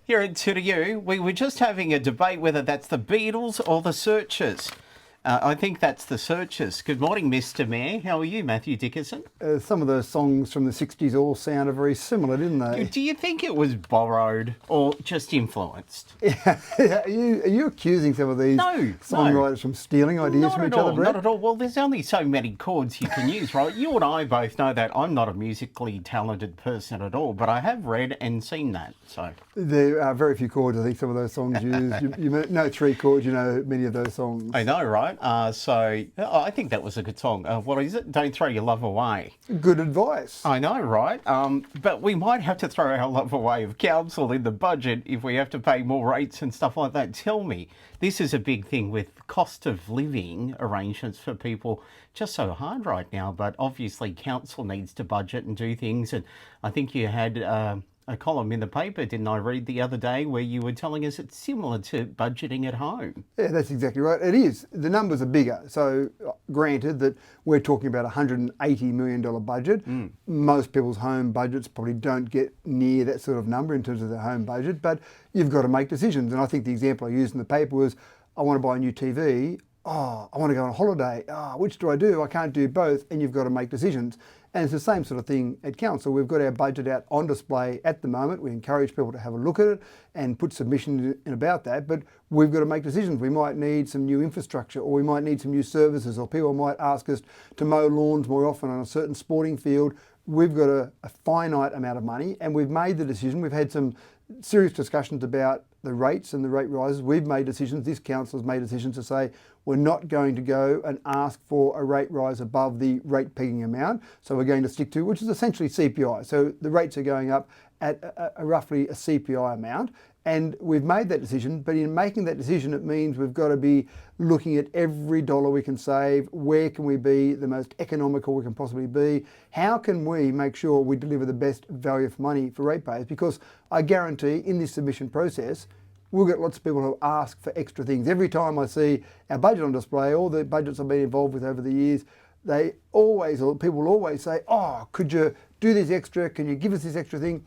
Here at 2 to You, we were just having a debate whether that's the Beatles or the Searchers. I think that's the Searchers. Good morning, Mr. Mayor. How are you, Matthew Dickerson? Some of those songs from the 60s all sounded very similar, didn't they? Do you think it was borrowed or just influenced? Are you accusing some of these songwriters from stealing ideas from each other, Bret? Not at all. Well, there's only so many chords you can use, right? You and I both know that. I'm not a musically talented person at all, but I have read and seen that. So There are very few chords, I think, some of those songs use. You know 3 chords, you know many of those songs. I know, right? So I think that was a good song. What is it? Don't throw your love away. Good advice. I know, right? But we might have to throw our love away of council in the budget if we have to pay more rates and stuff like that. Tell me, this is a big thing with cost of living arrangements for people just so hard right now. But obviously council needs to budget and do things. And I think you had a column in the paper, didn't I read the other day, where you were telling us it's similar to budgeting at home. Yeah, that's exactly right. It is. The numbers are bigger. So granted that we're talking about a $180 million budget. Most people's home budgets probably don't get near that sort of number in terms of their home budget, but you've got to make decisions. And I think the example I used in the paper was, I want to buy a new TV. I want to go on a holiday. Which do I do? I can't do both. And you've got to make decisions. And it's the same sort of thing at council. We've got our budget out on display at the moment. We encourage people to have a look at it and put submissions in about that, but we've got to make decisions. We might need some new infrastructure, or we might need some new services, or people might ask us to mow lawns more often on a certain sporting field. We've got a finite amount of money, and we've made the decision. We've had some serious discussions about the rates and the rate rises. We've made decisions, this council has made decisions to say we're not going to go and ask for a rate rise above the rate pegging amount. So we're going to stick to, which is essentially CPI. So the rates are going up at roughly a CPI amount. And we've made that decision, but in making that decision, it means we've got to be looking at every dollar we can save. Where can we be the most economical we can possibly be? How can we make sure we deliver the best value for money for ratepayers? Because I guarantee in this submission process, we'll get lots of people who ask for extra things. Every time I see our budget on display, all the budgets I've been involved with over the years, people will always say, could you do this extra? Can you give us this extra thing?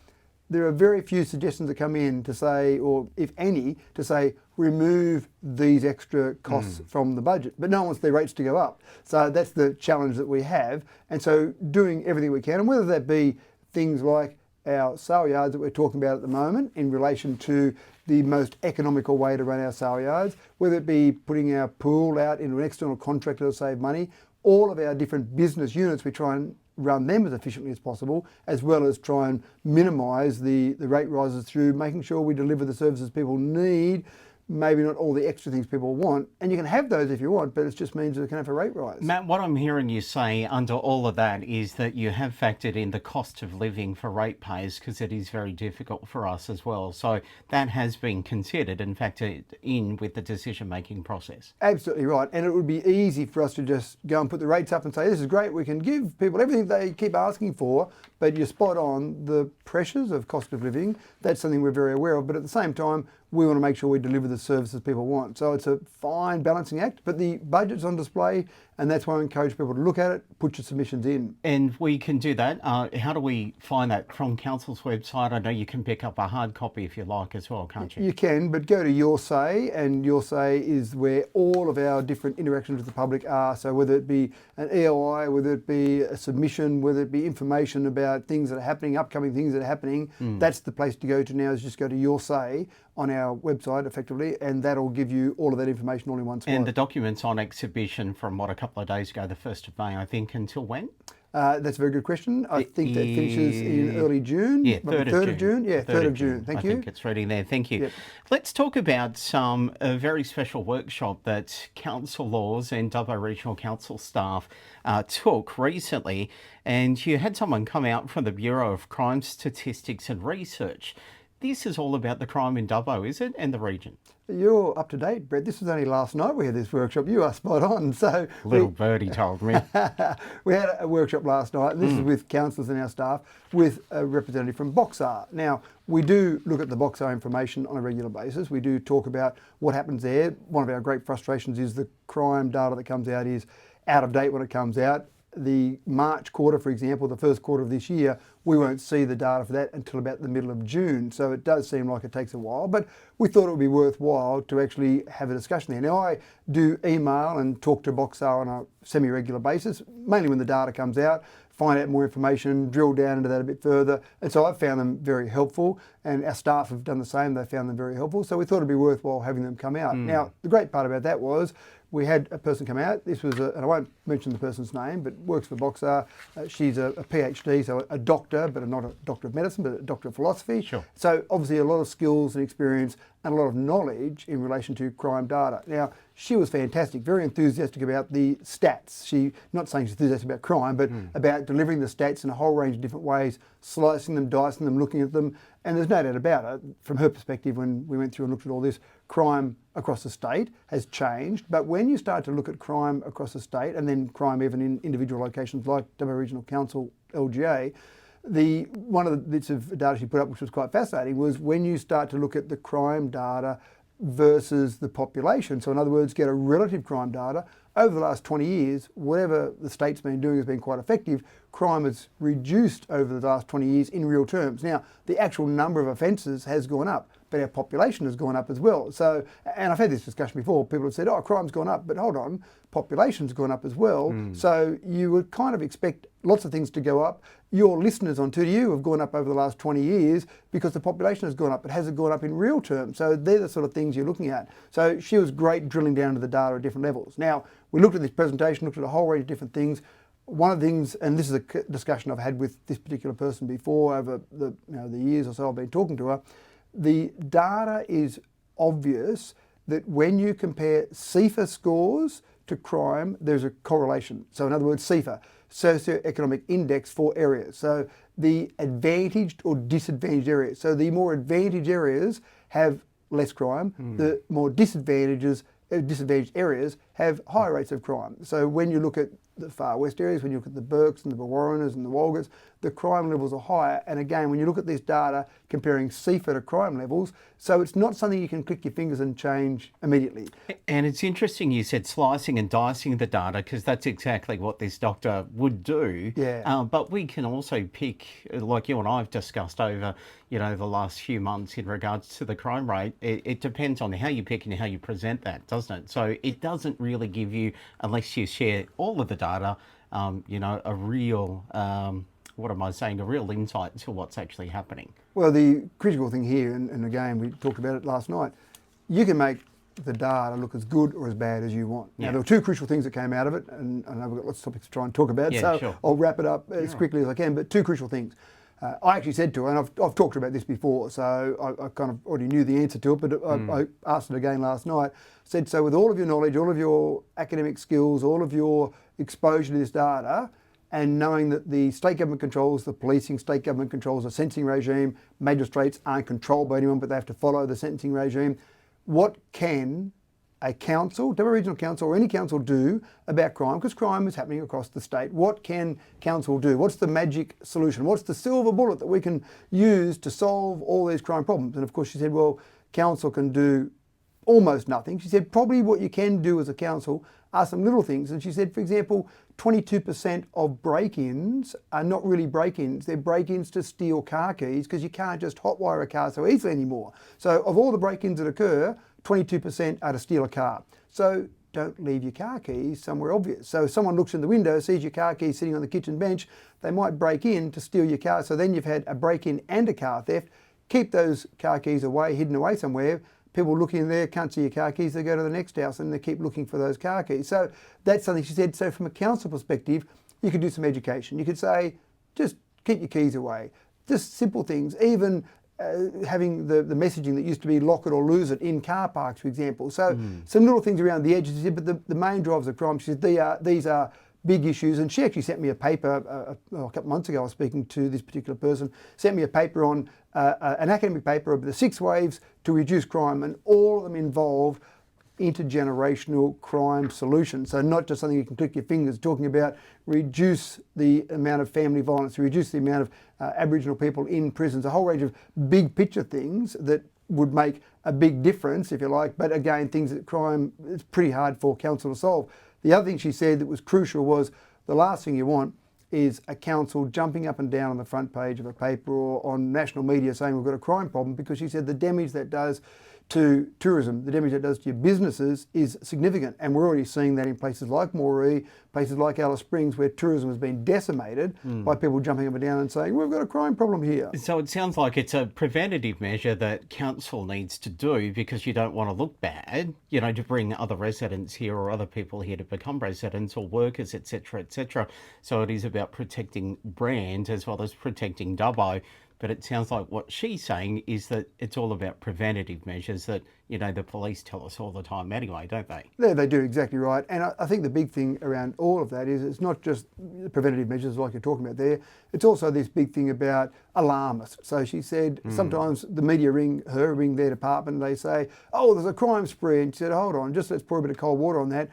There are very few suggestions that come in to say, or if any, to say, remove these extra costs from the budget. But no one wants their rates to go up. So that's the challenge that we have. And so doing everything we can, and whether that be things like our sale yards that we're talking about at the moment in relation to the most economical way to run our sale yards, whether it be putting our pool out into an external contractor to save money, all of our different business units, we try and run them as efficiently as possible, as well as try and minimise the rate rises through making sure we deliver the services people need, maybe not all the extra things people want. And you can have those if you want, but it just means we can have a rate rise. Matt, what I'm hearing you say under all of that is that you have factored in the cost of living for ratepayers, because it is very difficult for us as well. So that has been considered and factored in with the decision-making process. Absolutely right. And it would be easy for us to just go and put the rates up and say, this is great, we can give people everything they keep asking for, but you're spot on, the pressures of cost of living, that's something we're very aware of, but at the same time, we want to make sure we deliver the services people want. So it's a fine balancing act, but the budget's on display, and that's why I encourage people to look at it, put your submissions in. And we can do that. How do we find that? From Council's website? I know you can pick up a hard copy if you like as well, can't you? You can, but go to Your Say, and Your Say is where all of our different interactions with the public are. So whether it be an EOI, whether it be a submission, whether it be information about things that are happening, upcoming things that are happening, that's the place to go to now, is just go to Your Say on our website effectively, and that'll give you all of that information all in one spot. And the document's on exhibition from a couple of days ago, the 1st of May, I think, until when? That's a very good question. I think that finishes in early June. Yeah, 3rd of June. Yeah, 3rd of June. Thank you. I think it's ready there. Thank you. Yep. Let's talk about a very special workshop that council laws and Dubbo Regional Council staff took recently. And you had someone come out from the Bureau of Crime Statistics and Research. This is all about the crime in Dubbo, is it, and the region? You're up to date, Bret. This was only last night we had this workshop. You are spot on. So Little birdie told me. We had a workshop last night, and this is with councillors and our staff, with a representative from BOCSAR. Now, we do look at the BOCSAR information on a regular basis. We do talk about what happens there. One of our great frustrations is the crime data that comes out is out of date when it comes out. the March quarter, for example, the first quarter of this year, we won't see the data for that until about the middle of June. So it does seem like it takes a while, but we thought it would be worthwhile to actually have a discussion there. Now, I do email and talk to BOCSAR on a semi-regular basis, mainly when the data comes out, find out more information, drill down into that a bit further. And so I've found them very helpful, and our staff have done the same. They found them very helpful. So we thought it'd be worthwhile having them come out. Now, the great part about that was we had a person come out. This was, and I won't mention the person's name, but works for BOCSAR. She's a PhD, so a doctor, but not a doctor of medicine, but a doctor of philosophy. Sure. So obviously a lot of skills and experience and a lot of knowledge in relation to crime data. Now, she was fantastic, very enthusiastic about the stats. She, not saying she's enthusiastic about crime, but about delivering the stats in a whole range of different ways, slicing them, dicing them, looking at them. And there's no doubt about it, from her perspective, when we went through and looked at all this, crime across the state has changed. But when you start to look at crime across the state, and then crime even in individual locations like WA Regional Council, LGA, one of the bits of data she put up, which was quite fascinating, was when you start to look at the crime data versus the population. So in other words, get a relative crime data. Over the last 20 years, whatever the state's been doing has been quite effective. Crime has reduced over the last 20 years in real terms. Now, the actual number of offences has gone up, but our population has gone up as well. So, and I've had this discussion before, people have said, oh, crime's gone up, but hold on, population's gone up as well. So you would kind of expect lots of things to go up. Your listeners on 2U have gone up over the last 20 years because the population has gone up. It hasn't gone up in real terms. So they're the sort of things you're looking at. So she was great drilling down to the data at different levels. Now, we looked at this presentation, looked at a whole range of different things. One of the things, and this is a discussion I've had with this particular person before over the years or so I've been talking to her, the data is obvious that when you compare CIFA scores to crime, there's a correlation. So in other words, CIFA, socioeconomic index for areas. So the advantaged or disadvantaged areas. So the more advantaged areas have less crime, the more disadvantaged areas have higher rates of crime. So when you look at the far west areas, when you look at the Burkes and the Warreners and the Walgets, the crime levels are higher. And again, when you look at this data comparing CIFA to crime levels, so it's not something you can click your fingers and change immediately. And it's interesting you said slicing and dicing the data, because that's exactly what this doctor would do. Yeah. But we can also pick, like you and I have discussed over, the last few months in regards to the crime rate. It depends on how you pick and how you present that, doesn't it? So it doesn't really give you, unless you share all of the data, a real, a real insight into what's actually happening. Well, the critical thing here, and again, we talked about it last night, you can make the data look as good or as bad as you want. Yeah. Now, there were two crucial things that came out of it, and I know we've got lots of topics to try and talk about, so sure. I'll wrap it up as quickly as I can, but two crucial things. I actually said to her, and I've talked to her about this before, so I kind of already knew the answer to it, but I asked it again last night. Said, so with all of your knowledge, all of your academic skills, all of your exposure to this data, and knowing that the state government controls the policing, state government controls the sentencing regime, magistrates aren't controlled by anyone, but they have to follow the sentencing regime, what can a council, WA Regional Council or any council do about crime? Because crime is happening across the state. What can council do? What's the magic solution? What's the silver bullet that we can use to solve all these crime problems? And of course she said, well, council can do almost nothing. She said, probably what you can do as a council are some little things. And she said, for example, 22% of break-ins are not really break-ins. They're break-ins to steal car keys, because you can't just hotwire a car so easily anymore. So of all the break-ins that occur, 22% are to steal a car. So don't leave your car keys somewhere obvious. So if someone looks in the window, sees your car keys sitting on the kitchen bench, they might break in to steal your car. So then you've had a break-in and a car theft. Keep those car keys away, hidden away somewhere. People look in there, can't see your car keys, they go to the next house and they keep looking for those car keys. So that's something she said. So from a council perspective, you could do some education. You could say, just keep your keys away. Just simple things. Even having the messaging that used to be lock it or lose it in car parks, for example. So some little things around the edges, but the main drivers of crime, she said, these are big issues. And she actually sent me a paper a couple of months ago. I was speaking to this particular person, sent me a paper on an academic paper of the 6 ways to reduce crime, and all of them involve intergenerational crime solutions. So not just something you can click your fingers, talking about reduce the amount of family violence, reduce the amount of Aboriginal people in prisons, a whole range of big picture things that would make a big difference, if you like. But again, things that crime, it's pretty hard for council to solve. The other thing she said that was crucial was the last thing you want is a council jumping up and down on the front page of a paper or on national media saying we've got a crime problem, because she said the damage that does to tourism, the damage that does to your businesses is significant. And we're already seeing that in places like Moree, places like Alice Springs, where tourism has been decimated by people jumping up and down and saying, we've got a crime problem here. So it sounds like it's a preventative measure that council needs to do, because you don't want to look bad, you know, to bring other residents here or other people here to become residents or workers, etc., etc. So it is about protecting brand as well as protecting Dubbo. But it sounds like what she's saying is that it's all about preventative measures that, you know, the police tell us all the time anyway, don't they? Yeah, they do, exactly right. And I think the big thing around all of that is it's not just preventative measures like you're talking about there, it's also this big thing about alarmists. So she said sometimes the media ring their department, and they say, oh, there's a crime spree. And she said, hold on, just let's pour a bit of cold water on that.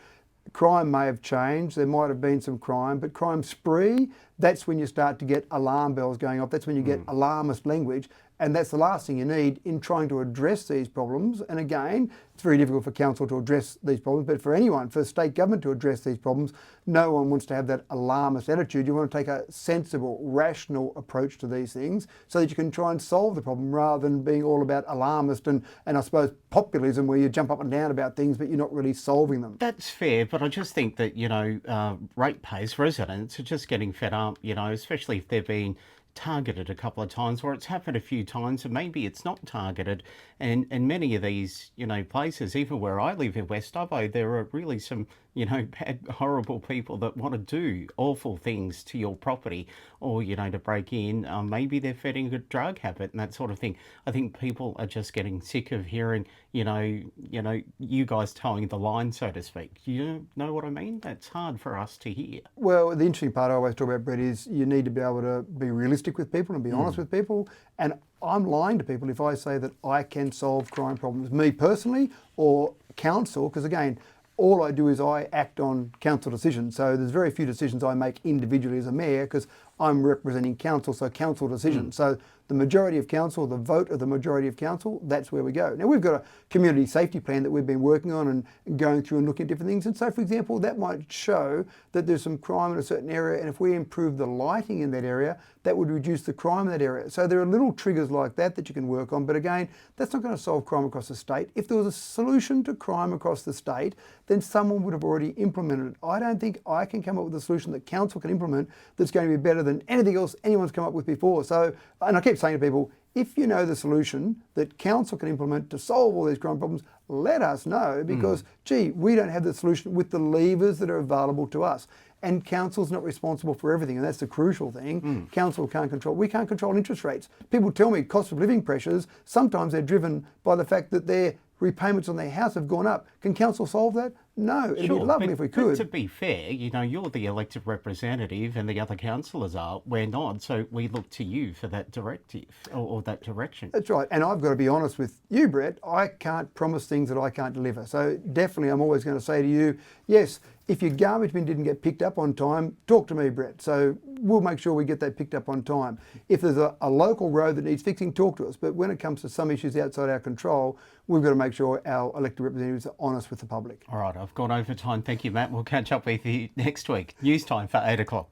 Crime may have changed, there might have been some crime, but crime spree, that's when you start to get alarm bells going off, that's when you get alarmist language, and that's the last thing you need in trying to address these problems. And again, it's very difficult for council to address these problems, but for anyone, for state government to address these problems, no one wants to have that alarmist attitude. You want to take a sensible, rational approach to these things so that you can try and solve the problem, rather than being all about alarmist and I suppose populism, where you jump up and down about things but you're not really solving them. That's fair, but I just think that, you know, ratepayers, residents are just getting fed up, you know, especially if they're being targeted a couple of times, or it's happened a few times and maybe it's not targeted. And many of these, you know, places, even where I live in West Dubbo, there are really some, you know, bad, horrible people that want to do awful things to your property, or, you know, to break in. Maybe they're feeding a drug habit and that sort of thing. I think people are just getting sick of hearing, you know, you guys towing the line, so to speak. You know what I mean? That's hard for us to hear. Well, the interesting part I always talk about, Bret, is you need to be able to be realistic with people and be honest with people. And I'm lying to people if I say that I can solve crime problems, me personally or council, because again, all I do is I act on council decisions. So there's very few decisions I make individually as a mayor, because I'm representing council, so council decisions. So the majority of council, the vote of the majority of council, that's where we go. Now, we've got a community safety plan that we've been working on and going through and looking at different things. And so, for example, that might show that there's some crime in a certain area, and if we improve the lighting in that area, that would reduce the crime in that area. So there are little triggers like that that you can work on. But again, that's not going to solve crime across the state. If there was a solution to crime across the state, then someone would have already implemented it. I don't think I can come up with a solution that council can implement that's going to be better than anything else anyone's come up with before. So, and I keep saying to people, if you know the solution that council can implement to solve all these crime problems, let us know, because, gee, we don't have the solution with the levers that are available to us. And council's not responsible for everything, and that's the crucial thing. Council can't control, we can't control interest rates. People tell me cost of living pressures, sometimes they're driven by the fact that their repayments on their house have gone up. Can council solve that? No, it'd be lovely if we could. But to be fair, you know, you're the elected representative and the other councillors are. We're not, so we look to you for that directive or that direction. That's right, and I've got to be honest with you, Bret. I can't promise things that I can't deliver. So definitely I'm always going to say to you, yes, if your garbage bin didn't get picked up on time, talk to me, Bret. So we'll make sure we get that picked up on time. If there's a local road that needs fixing, talk to us. But when it comes to some issues outside our control, we've got to make sure our elected representatives are honest with the public. All right, I've gone over time. Thank you, Matt. We'll catch up with you next week. News time for 8 o'clock.